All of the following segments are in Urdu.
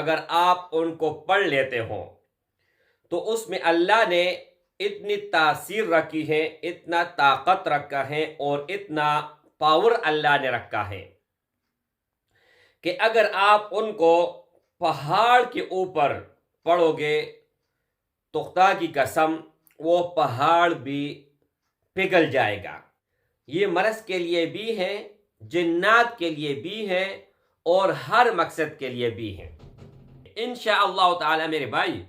اگر آپ ان کو پڑھ لیتے ہوں تو اس میں اللہ نے اتنی تاثیر رکھی ہے، اتنا طاقت رکھا ہے اور اتنا پاور اللہ نے رکھا ہے کہ اگر آپ ان کو پہاڑ کے اوپر پڑھو گے تو خدا کی قسم وہ پہاڑ بھی پگھل جائے گا۔ یہ مرض کے لیے بھی ہے، جنات کے لیے بھی ہے اور ہر مقصد کے لیے بھی ہے۔ انشاءاللہ تعالی میرے بھائی،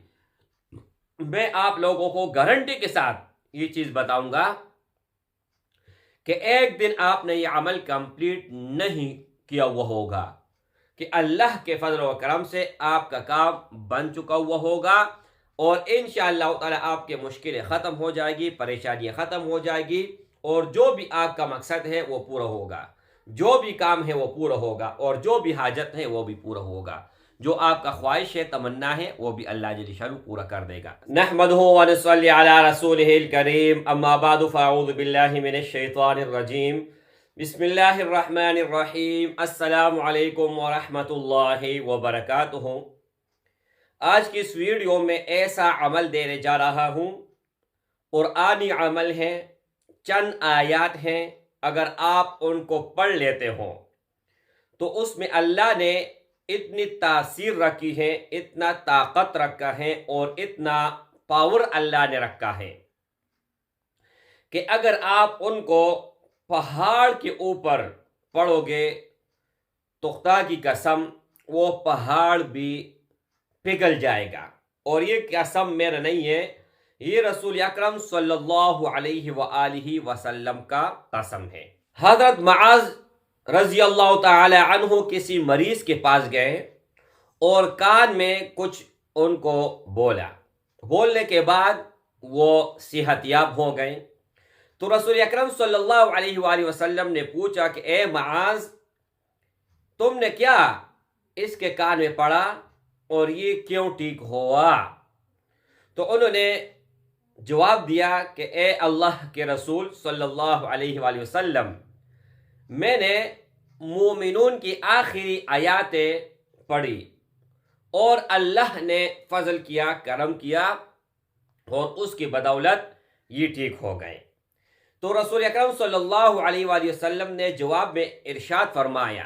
میں آپ لوگوں کو گارنٹی کے ساتھ یہ چیز بتاؤں گا کہ ایک دن آپ نے یہ عمل کمپلیٹ نہیں کیا ہوا ہوگا کہ اللہ کے فضل و کرم سے آپ کا کام بن چکا ہوا ہوگا اور انشاءاللہ تعالی آپ کی مشکلیں ختم ہو جائے گی، پریشانیاں ختم ہو جائے گی اور جو بھی آپ کا مقصد ہے وہ پورا ہوگا، جو بھی کام ہے وہ پورا ہوگا اور جو بھی حاجت ہے وہ بھی پورا ہوگا، جو آپ کا خواہش ہے، تمنا ہے، وہ بھی اللہ جل شانہ پورا کر دے گا۔ نحمدہ ونصلی علی رسولہ الکریم، اما بعد فاعوذ باللہ من الشیطان الرجیم، بسم اللہ الرحمن الرحیم، السلام علیکم ورحمۃ اللہ وبرکاتہ۔ آج کی اس ویڈیو میں ایسا عمل دینے جا رہا ہوں، قرآنی عمل ہے، چند آیات ہیں، اگر آپ ان کو پڑھ لیتے ہوں تو اس میں اللہ نے اتنی تاثیر رکھی ہے، اتنا طاقت رکھا ہے اور اتنا پاور اللہ نے رکھا ہے کہ اگر آپ ان کو پہاڑ کے اوپر پڑھو گے تو خدا کی قسم وہ پہاڑ بھی پگھل جائے گا۔ اور یہ قسم میرا نہیں ہے، یہ رسول اکرم صلی اللہ علیہ وآلہ وسلم کا قسم ہے۔ حضرت معاذ رضی اللہ تعالی عنہ کسی مریض کے پاس گئے اور کان میں کچھ ان کو بولا، بولنے کے بعد وہ صحت یاب ہو گئے۔ تو رسول اکرم صلی اللہ علیہ وآلہ وسلم نے پوچھا کہ اے معاذ، تم نے کیا اس کے کان میں پڑا اور یہ کیوں ٹھیک ہوا؟ تو انہوں نے جواب دیا کہ اے اللہ کے رسول صلی اللہ علیہ وآلہ وسلم، میں نے مومنون کی آخری آیاتیں پڑھی اور اللہ نے فضل کیا، کرم کیا اور اس کی بدولت یہ ٹھیک ہو گئے۔ تو رسول اکرم صلی اللہ علیہ وآلہ وسلم نے جواب میں ارشاد فرمایا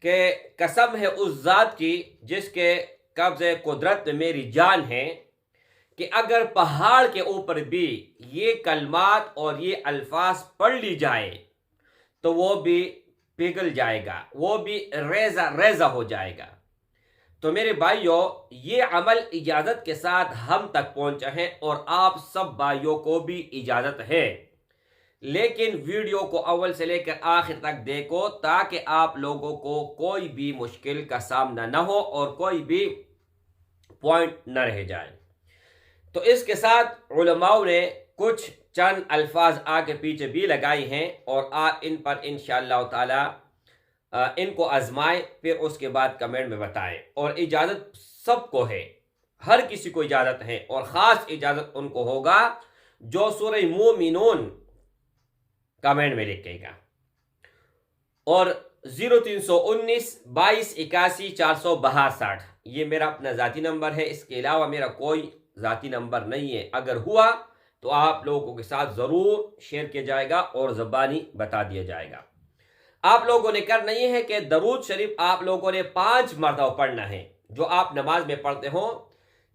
کہ قسم ہے اس ذات کی جس کے قبضے قدرت میں میری جان ہے کہ اگر پہاڑ کے اوپر بھی یہ کلمات اور یہ الفاظ پڑھ لی جائے تو وہ بھی پگھل جائے گا، وہ بھی ریزہ ریزہ ہو جائے گا۔ تو میرے بھائیوں، یہ عمل اجازت کے ساتھ ہم تک پہنچا ہے اور آپ سب بھائیوں کو بھی اجازت ہے، لیکن ویڈیو کو اول سے لے کر آخر تک دیکھو تاکہ آپ لوگوں کو کوئی بھی مشکل کا سامنا نہ ہو اور کوئی بھی پوائنٹ نہ رہ جائے۔ تو اس کے ساتھ علماء نے کچھ چند الفاظ آگے پیچھے بھی لگائی ہیں اور آپ ان پر انشاءاللہ تعالی ان کو آزمائیں، پھر اس کے بعد کمنٹ میں بتائیں۔ اور اجازت سب کو ہے، ہر کسی کو اجازت ہے اور خاص اجازت ان کو ہوگا جو سورہ مومنون کمنٹ میں لکھے گا۔ اور 0319 22 81 462 یہ میرا اپنا ذاتی نمبر ہے، اس کے علاوہ میرا کوئی ذاتی نمبر نہیں ہے۔ اگر ہوا تو آپ لوگوں کے ساتھ ضرور شیئر کیا جائے گا اور زبانی بتا دیا جائے گا۔ آپ لوگوں نے کرنا یہ ہے کہ درود شریف آپ لوگوں نے 5 مرتبہ پڑھنا ہے جو آپ نماز میں پڑھتے ہوں،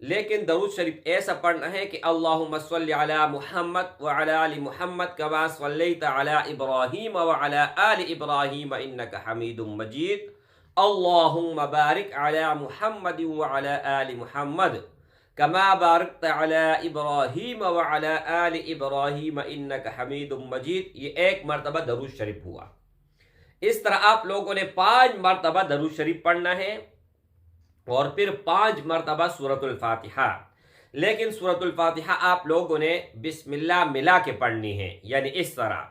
لیکن درود شریف ایسا پڑھنا ہے کہ اللہم صلی علی محمد وعلی آل محمد کما صلیت علی ابراہیم وعلی آل ابراہیم انک حمید مجید، اللہم بارک علی محمد وعلی آل محمد کما بارکت علی ابراہیم وعلی آل ابراہیم انک حمید مجید۔ یہ 1 مرتبہ درود شریف ہوا۔ اس طرح آپ لوگوں نے 5 مرتبہ درود شریف پڑھنا ہے اور پھر 5 مرتبہ سورۃ الفاتحہ، لیکن سورۃ الفاتحہ آپ لوگوں نے بسم اللہ ملا کے پڑھنی ہے، یعنی اس طرح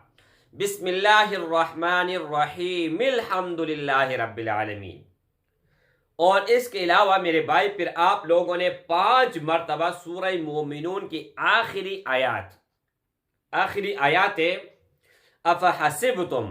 بسم اللہ الرحمن الرحیم الحمد للہ رب العالمین۔ اور اس کے علاوہ میرے بھائی پھر آپ لوگوں نے 5 مرتبہ سورہ مومنون کی آخری آیات افحسبتم